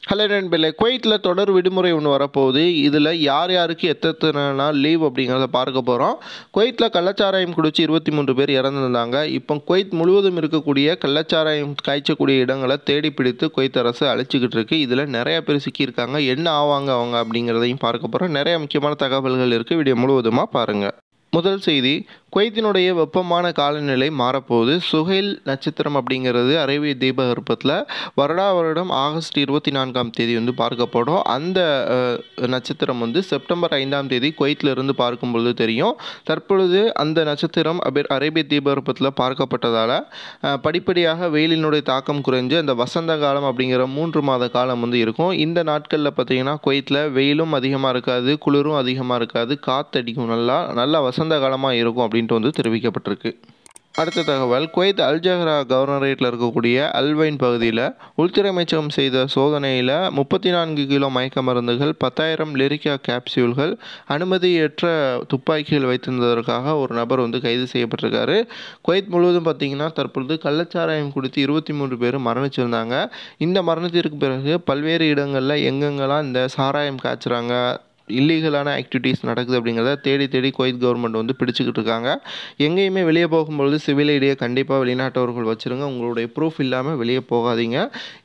Hello நண்பர்களே, குவைத்தில் தொடர் விடுமுறை ஒன்று வரப்போகுது. இதில் யார் யாருக்கு எத்தனை நாள் லீவ் அப்படிங்கிறத பார்க்க போகிறோம். குவைத்தில் கள்ளச்சாராயம் குடித்து 23 பேர் இறந்துருந்தாங்க. இப்போ குவைத் முழுவதும் இருக்கக்கூடிய கள்ளச்சாராயம் காய்ச்சக்கூடிய இடங்களை தேடி பிடித்து குவைத் அரசு அழிச்சிக்கிட்டு இருக்கு. இதில் நிறைய பேர் சிக்கியிருக்காங்க. என்ன ஆவாங்க அவங்க அப்படிங்கிறதையும் பார்க்க போகிறோம். நிறைய முக்கியமான தகவல்கள் இருக்குது. வீடியோ முழுவதுமாக பாருங்கள். முதல் செய்தி, குவைத்தினுடைய வெப்பமான காலநிலை மாறப்போகுது. சுஹைல் நட்சத்திரம் அப்படிங்கிறது அரேபிய தீபகற்பத்தில் வருடம் ஆகஸ்ட் 24ஆம் தேதி பார்க்கப்படும். அந்த நட்சத்திரம் செப்டம்பர் 5ஆம் தேதி குவைத்திலிருந்து பார்க்கும்பொழுது தெரியும். தற்பொழுது அந்த நட்சத்திரம் அரேபிய தீபகற்பத்தில் பார்க்கப்பட்டதால் படிப்படியாக வெயிலினுடைய தாக்கம் குறைஞ்சு அந்த வசந்த காலம் அப்படிங்கிற 3 மாத காலம் இருக்கும். இந்த நாட்களில் பார்த்திங்கன்னா குவைத்தில் வெயிலும் அதிகமாக இருக்காது, குளிரும் அதிகமாக இருக்காது, காற்றடிக்கும், நல்லா வசந்த காலமாக இருக்கும் அப்படின்ட்டு தெரிவிக்கப்பட்டிருக்கு. அடுத்த தகவல், குவைத் அல்ஜஹரா கவர்னரேட்டில் இருக்கக்கூடிய அல்வைன் பகுதியில் உள்துறை அமைச்சகம் செய்த சோதனையில் 34 கிலோ மயக்க மருந்துகள், 10,000 லிரிக்கா கேப்சியூல்கள், அனுமதியற்ற துப்பாக்கிகள் வைத்திருந்ததற்காக ஒரு நபர் கைது செய்யப்பட்டிருக்காரு. குவைத் முழுவதும் பார்த்திங்கன்னா தற்பொழுது கள்ளச்சாராயம் குடித்து 23 பேர் மரணிச்சிருந்தாங்க. இந்த மரணத்திற்கு பிறகு பல்வேறு இடங்களில் எங்கெங்கெல்லாம் இந்த சாராயம் காய்ச்சுறாங்க, இல்லீகலான ஆக்டிவிட்டீஸ் நடக்குது அப்படிங்கிறத தேடி குவைத் கவர்மெண்ட் பிடிச்சிக்கிட்டு இருக்காங்க. எங்கேயுமே வெளியே போகும்பொழுது சிவில் ஐடியை கண்டிப்பாக வெளிநாட்டவர்கள் வச்சுருங்க. உங்களுடைய ப்ரூஃப் இல்லாமல் வெளியே போகாதீங்க.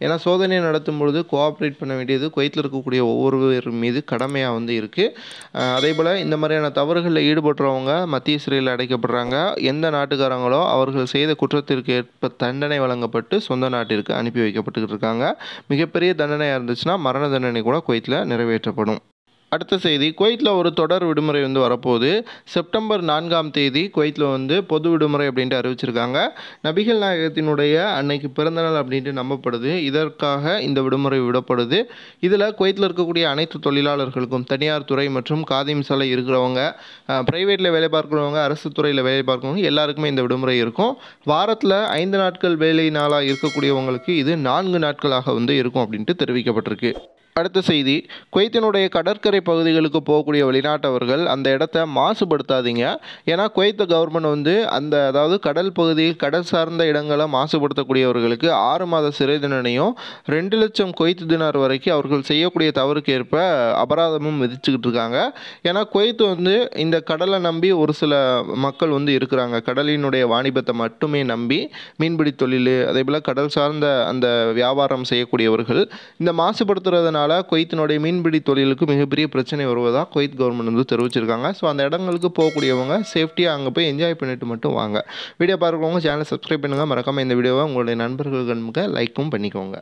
ஏன்னா சோதனை நடத்தும் பொழுது கோஆப்ரேட் பண்ண வேண்டியது குவைத்தில் இருக்கக்கூடிய ஒவ்வொருவர் மீது கடமையாக இருக்குது. அதே போல் இந்த மாதிரியான தவறுகளில் ஈடுபடுறவங்க மத்திய சிறையில் அடைக்கப்படுறாங்க. எந்த நாட்டுக்காரங்களோ அவர்கள் செய்த குற்றத்திற்கு ஏற்ப தண்டனை வழங்கப்பட்டு சொந்த நாட்டிற்கு அனுப்பி வைக்கப்பட்டுக்கிட்டு இருக்காங்க. மிகப்பெரிய தண்டனையாக இருந்துச்சுன்னா மரண தண்டனை கூட குவைத்தில் நிறைவேற்றப்படும். அடுத்த செய்தி, குவைத்தில் ஒரு தொடர் விடுமுறை வரப்போகுது. செப்டம்பர் 4ஆம் தேதி குவைத்தில் பொது விடுமுறை அப்படின்ட்டு அறிவிச்சிருக்காங்க. நபிகள் நாயகத்தினுடைய அன்னைக்கு பிறந்தநாள் அப்படின்ட்டு நம்பப்படுது. இதற்காக இந்த விடுமுறை விடப்படுது. இதில் குவைத்தில் இருக்கக்கூடிய அனைத்து தொழிலாளர்களுக்கும், தனியார் துறை மற்றும் காதிம் சாலை இருக்கிறவங்க, ப்ரைவேட்டில் வேலை பார்க்குறவங்க, அரசு துறையில் வேலை பார்க்குறவங்க எல்லாருக்குமே இந்த விடுமுறை இருக்கும். வாரத்தில் 5 நாட்கள் வேலை நாளாக இருக்கக்கூடியவங்களுக்கு இது 4 நாட்களாக இருக்கும் அப்படின்ட்டு தெரிவிக்கப்பட்டிருக்கு. அடுத்த செய்தி, குவைத்தினுடைய கடற்கரை பகுதிகளுக்கு போகக்கூடிய வெளிநாட்டவர்கள் அந்த இடத்த மாசுபடுத்தாதீங்க. ஏன்னா குவைத் கவர்மெண்ட் அதாவது கடல் பகுதியில் கடல் சார்ந்த இடங்களை மாசுபடுத்தக்கூடியவர்களுக்கு 6 மாத சிறை தண்டனையும் 2 லட்சம் குவைத் தினார் வரைக்கும் அவர்கள் செய்யக்கூடிய தவறுக்கு ஏற்ப அபராதமும் விதிச்சுக்கிட்டு இருக்காங்க. ஏன்னா குவைத் இந்த கடலை நம்பி ஒரு சில மக்கள் இருக்கிறாங்க. கடலினுடைய வாணிபத்தை மட்டுமே நம்பி மீன்பிடி தொழில், அதே போல் கடல் சார்ந்த அந்த வியாபாரம் செய்யக்கூடியவர்கள் இந்த மாசுபடுத்துறதுனால குவைத்தினுடைய மீன்பிடி தொழிலுக்கு மிகப்பெரிய பிரச்சனை வருவதாக குவைத் கவர்மெண்ட் தெரிவிச்சிருக்காங்க. ஸோ அந்த இடங்களுக்கு போகக்கூடியவங்க சேஃப்டியாக அங்கே போய் என்ஜாய் பண்ணிட்டு மட்டும் வாங்க. வீடியோ பார்க்குறவங்க சேனலை சப்ஸ்கிரைப் பண்ணுங்கள். மறக்காமல் இந்த வீடியோவை உங்களுடைய நண்பர்களுக்கு லைக்கும் பண்ணிக்கோங்க.